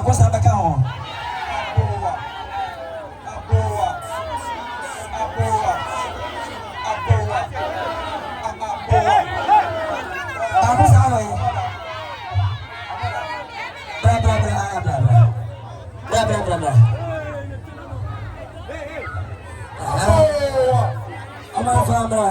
Akosa beka ho. Akosa ho. Bra. Ama famra.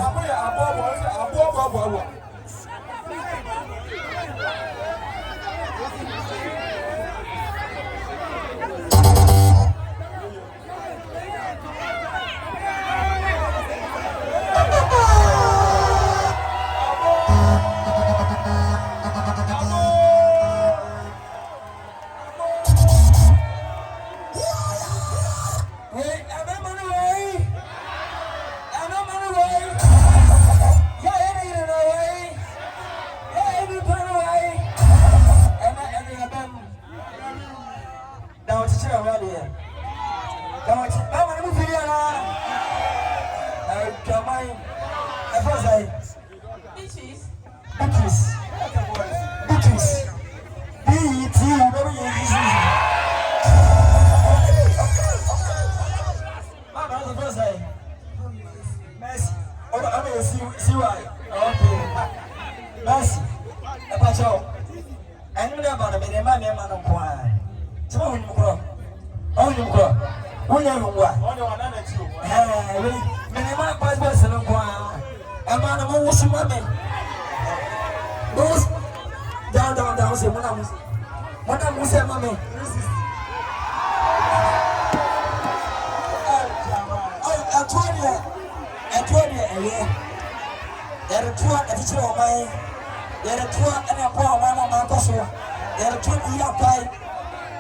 Down, say Mona Musa mami. Atonia There are two at the teacher of my. There are two and a poor mama Mancoso. There are two Yapai.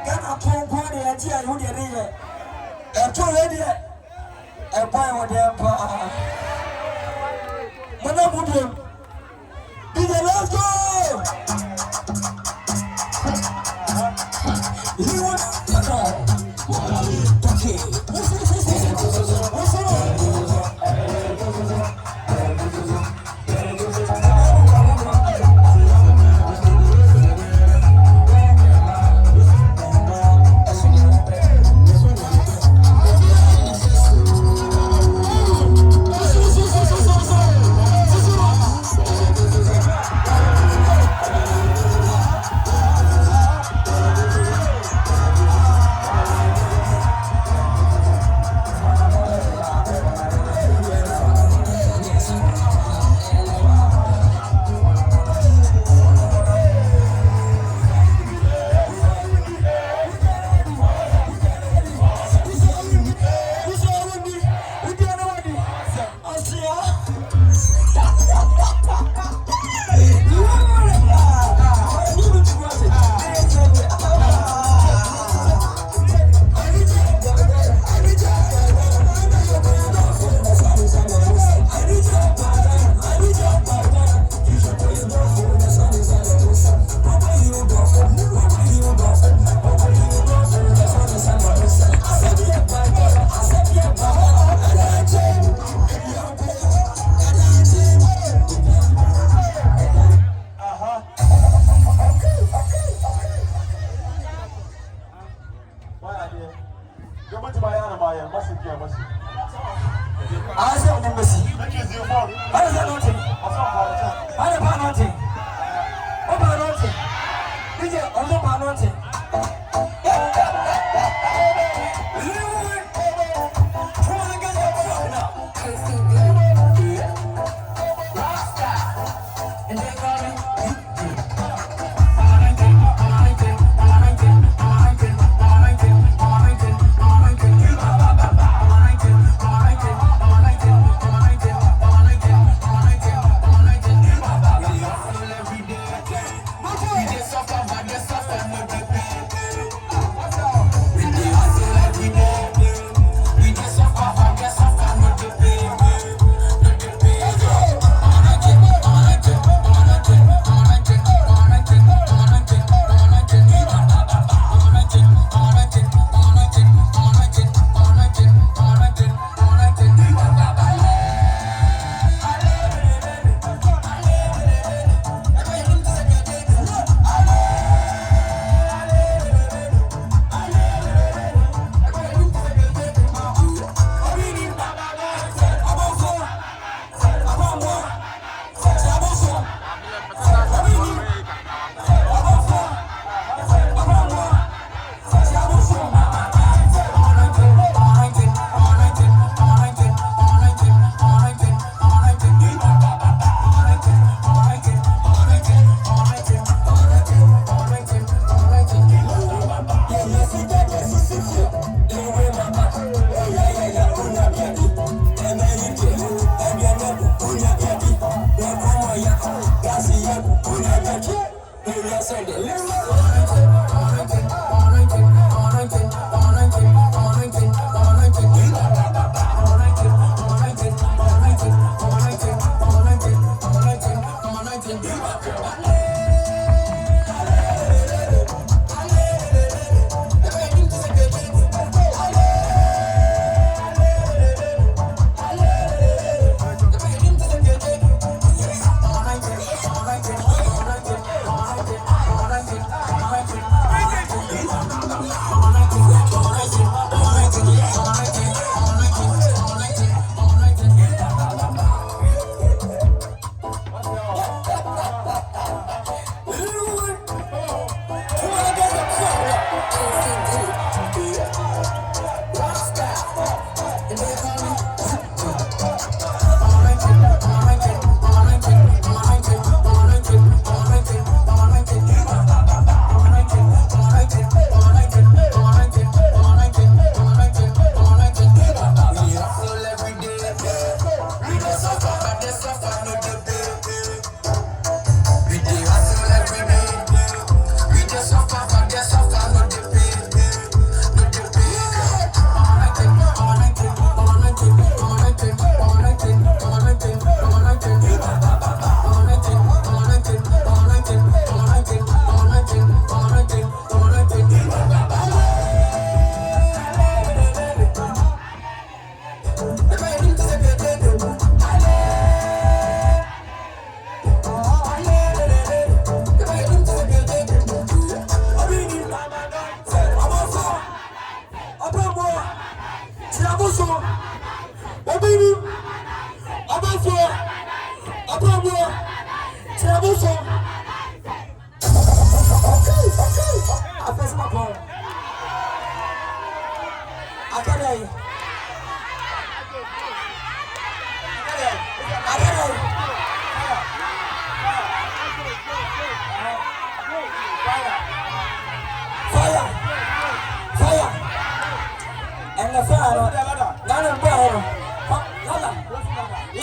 Can I talk one and see who they read? There are two lady. A boy with them. Mona Mudim. Did the last go? You want to know?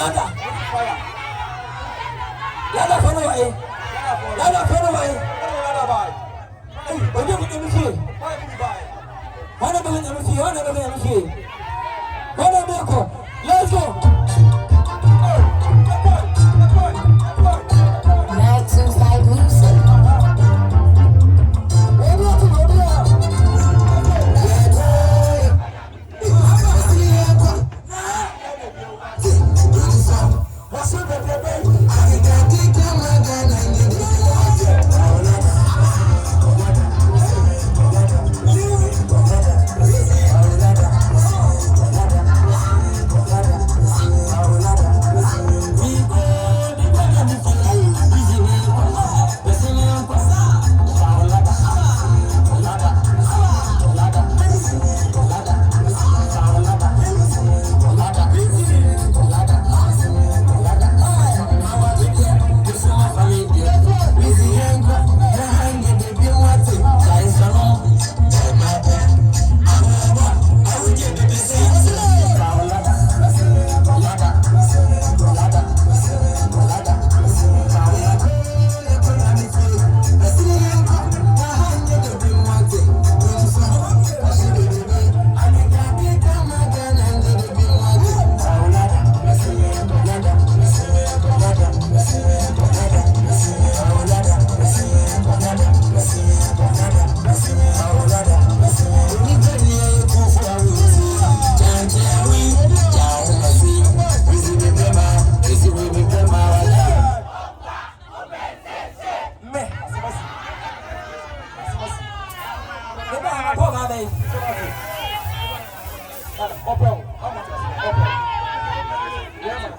Lada follow away. Lada follow away. Hey, what do you think? What about MC? What about MC? What about go? Let's go. Maxim's like Lucy.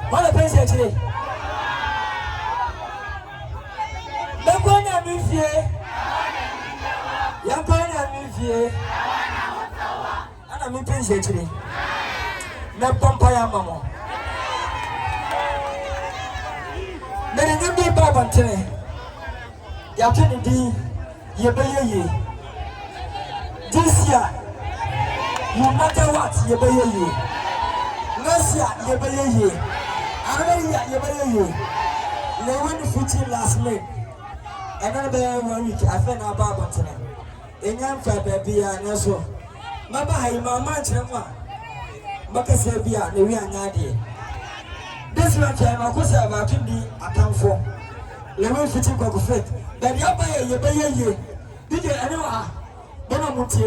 What a place actually. The one I'm with you. Young boy, I'm with you. And I'm in place actually. The Pompaya Mamo. There is no day Bob and Tilly. Yakin D. Yabaye. This year, no matter what, Yabaye. Next year, Yabaye. Another year, Yabaye. They went to 15 last minute. Another 1 week, I found out about tonight. In young baby, and also, Mama, I am a man. Bakasabia, the way I need. This one time, I was about to be a town for. They went to take a fit. But Yabaye, did you know? Don't want to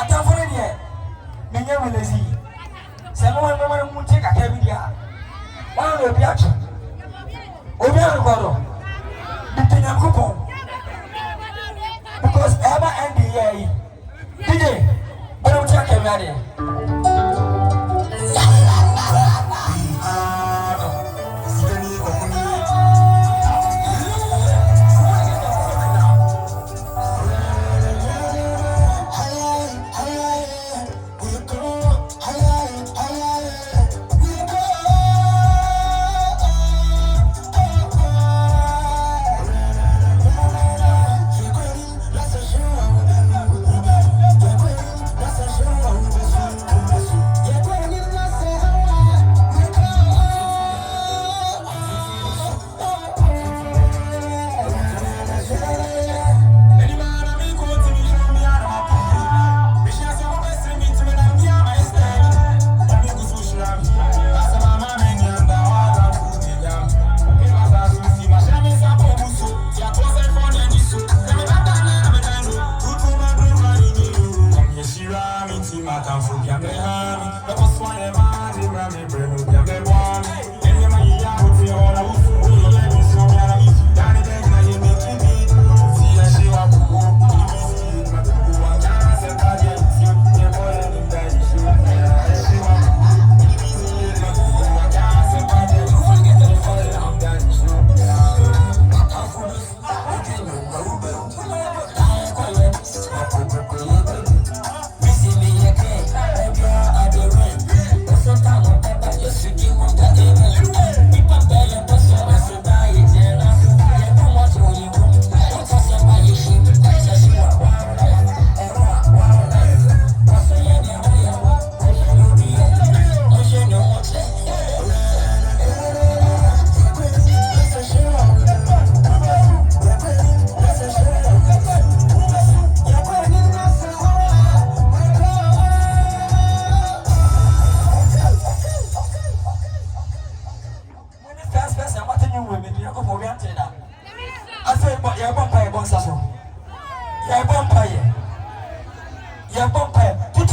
atafone de me nya welezi se no we mu take aka bi dia wa no bi acho obi an godo bitenya kopon because ever end the year DJ but we take aka bi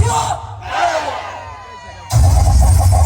Yeah,